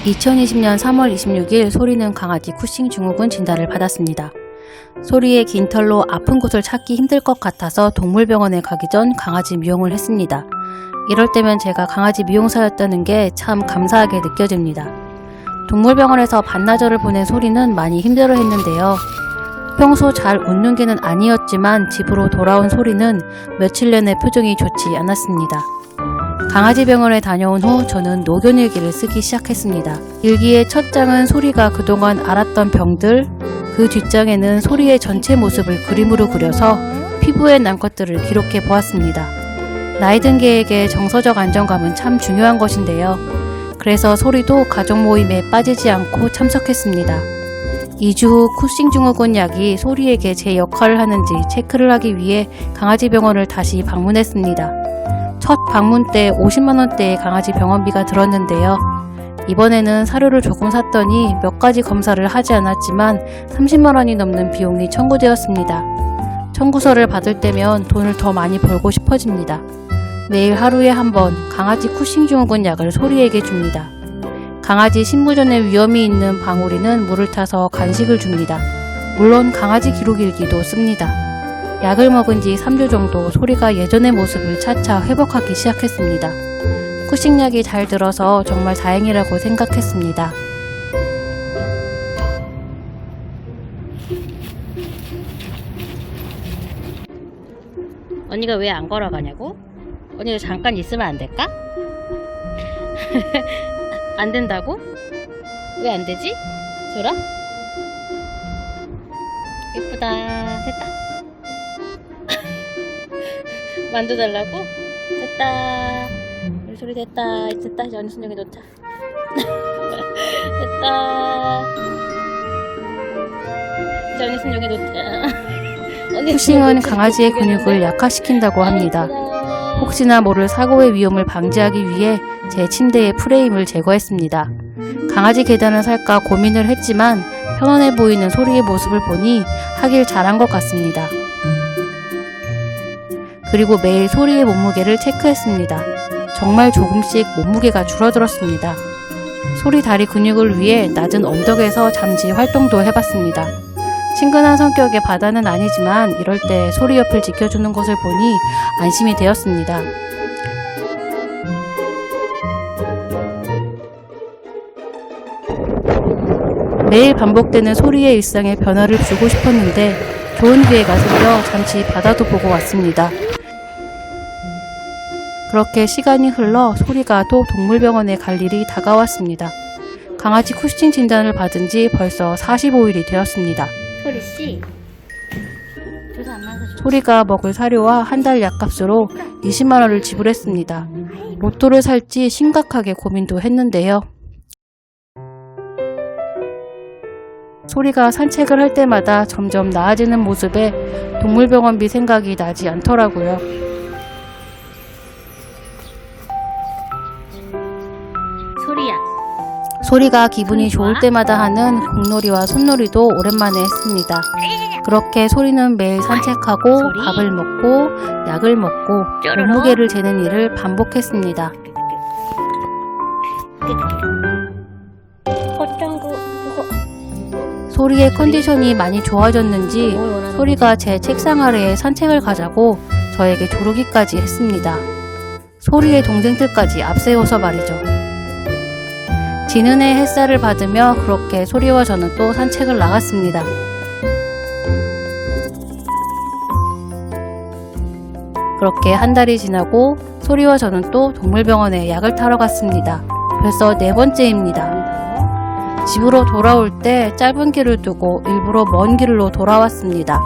2020년 3월 26일 소리는 강아지 쿠싱 증후군 진단을 받았습니다. 소리의 긴 털로 아픈 곳을 찾기 힘들 것 같아서 동물병원에 가기 전 강아지 미용을 했습니다. 이럴 때면 제가 강아지 미용사였다는 게 참 감사하게 느껴집니다. 동물병원에서 반나절을 보낸 소리는 많이 힘들어했는데요. 평소 잘 웃는 개는 아니었지만 집으로 돌아온 소리는 며칠 내내 표정이 좋지 않았습니다. 강아지 병원에 다녀온 후 저는 노견일기를 쓰기 시작했습니다. 일기의 첫 장은 소리가 그동안 앓았던 병들, 그 뒷장에는 소리의 전체 모습을 그림으로 그려서 피부에 난 것들을 기록해 보았습니다. 나이든 개에게 정서적 안정감은 참 중요한 것인데요. 그래서 소리도 가족 모임에 빠지지 않고 참석했습니다. 2주 후 쿠싱 증후군 약이 소리에게 제 역할을 하는지 체크를 하기 위해 강아지 병원을 다시 방문했습니다. 첫 방문 때 50만원대의 강아지 병원비가 들었는데요. 이번에는 사료를 조금 샀더니 몇 가지 검사를 하지 않았지만 30만원이 넘는 비용이 청구되었습니다. 청구서를 받을 때면 돈을 더 많이 벌고 싶어집니다. 매일 하루에 한 번 강아지 쿠싱 증후군 약을 소리에게 줍니다. 강아지 신부전에 위험이 있는 방울이는 물을 타서 간식을 줍니다. 물론 강아지 기록일기도 씁니다. 약을 먹은 지 3주 정도 소리가 예전의 모습을 차차 회복하기 시작했습니다. 쿠싱약이 잘 들어서 정말 다행이라고 생각했습니다. 언니가 왜 안 걸어가냐고? 언니가 잠깐 있으면 안 될까? 안 된다고? 왜 안 되지? 소라? 예쁘다. 됐다. 만져달라고? 됐다. 우리 소리 됐다. 됐다. 이제 언니 손 여기 놓자. 됐다. 이제 언니 손 여기 놓자. 쿠싱은 강아지의 근육을 약화시킨다고 합니다. 혹시나 모를 사고의 위험을 방지하기 위해 제 침대의 프레임을 제거했습니다. 강아지 계단을 살까 고민을 했지만 편안해 보이는 소리의 모습을 보니 하길 잘한 것 같습니다. 그리고 매일 소리의 몸무게를 체크했습니다. 정말 조금씩 몸무게가 줄어들었습니다. 소리 다리 근육을 위해 낮은 언덕에서 잠시 활동도 해봤습니다. 친근한 성격의 바다는 아니지만 이럴 때 소리 옆을 지켜주는 것을 보니 안심이 되었습니다. 매일 반복되는 소리의 일상에 변화를 주고 싶었는데 좋은 기회가 생겨 잠시 바다도 보고 왔습니다. 그렇게 시간이 흘러 소리가 또 동물병원에 갈 일이 다가왔습니다. 강아지 쿠싱 진단을 받은 지 벌써 45일이 되었습니다. 소리씨 조사 안 나서 소리가 먹을 사료와 한 달 약값으로 20만원을 지불했습니다. 로또를 살지 심각하게 고민도 했는데요. 소리가 산책을 할 때마다 점점 나아지는 모습에 동물병원비 생각이 나지 않더라고요. 소리야. 소리가 기분이 좋을 때마다 하는 공놀이와 손놀이도 오랜만에 했습니다. 그렇게 소리는 매일 산책하고 밥을 먹고 약을 먹고 몸무게를 재는 일을 반복했습니다. 소리의 컨디션이 많이 좋아졌는지 소리가 제 책상 아래에 산책을 가자고 저에게 조르기까지 했습니다. 소리의 동생들까지 앞세워서 말이죠. 지는 해 햇살을 받으며 그렇게 소리와 저는 또 산책을 나갔습니다. 그렇게 한 달이 지나고 소리와 저는 또 동물병원에 약을 타러 갔습니다. 벌써 4번째입니다. 집으로 돌아올 때 짧은 길을 두고 일부러 먼 길로 돌아왔습니다.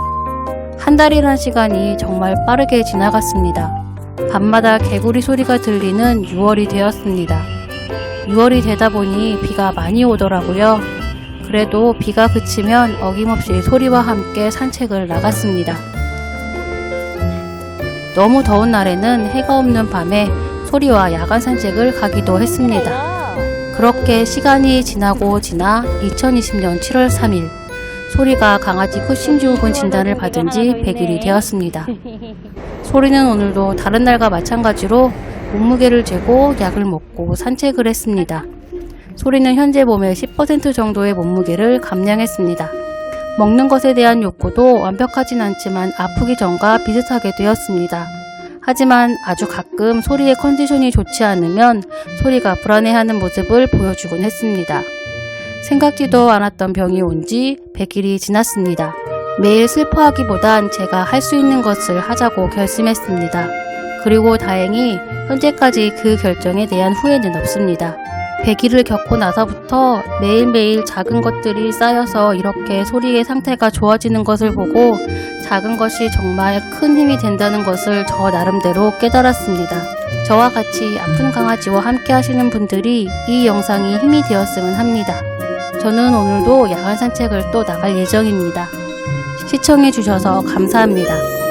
한 달이란 시간이 정말 빠르게 지나갔습니다. 밤마다 개구리 소리가 들리는 6월이 되었습니다. 6월이 되다 보니 비가 많이 오더라고요. 그래도 비가 그치면 어김없이 소리와 함께 산책을 나갔습니다. 너무 더운 날에는 해가 없는 밤에 소리와 야간 산책을 가기도 했습니다. 그렇게 시간이 지나고 지나 2020년 7월 3일 소리가 강아지 쿠싱 증후군 진단을 받은 지 100일이 되었습니다. 소리는 오늘도 다른 날과 마찬가지로 몸무게를 재고 약을 먹고 산책을 했습니다. 소리는 현재 몸의 10% 정도의 몸무게를 감량했습니다. 먹는 것에 대한 욕구도 완벽하진 않지만 아프기 전과 비슷하게 되었습니다. 하지만 아주 가끔 소리의 컨디션이 좋지 않으면 소리가 불안해하는 모습을 보여주곤 했습니다. 생각지도 않았던 병이 온 지 100일이 지났습니다. 매일 슬퍼하기보단 제가 할 수 있는 것을 하자고 결심했습니다. 그리고 다행히 현재까지 그 결정에 대한 후회는 없습니다. 100일을 겪고 나서부터 매일매일 작은 것들이 쌓여서 이렇게 소리의 상태가 좋아지는 것을 보고 작은 것이 정말 큰 힘이 된다는 것을 저 나름대로 깨달았습니다. 저와 같이 아픈 강아지와 함께 하시는 분들이 이 영상이 힘이 되었으면 합니다. 저는 오늘도 야간 산책을 또 나갈 예정입니다. 시청해주셔서 감사합니다.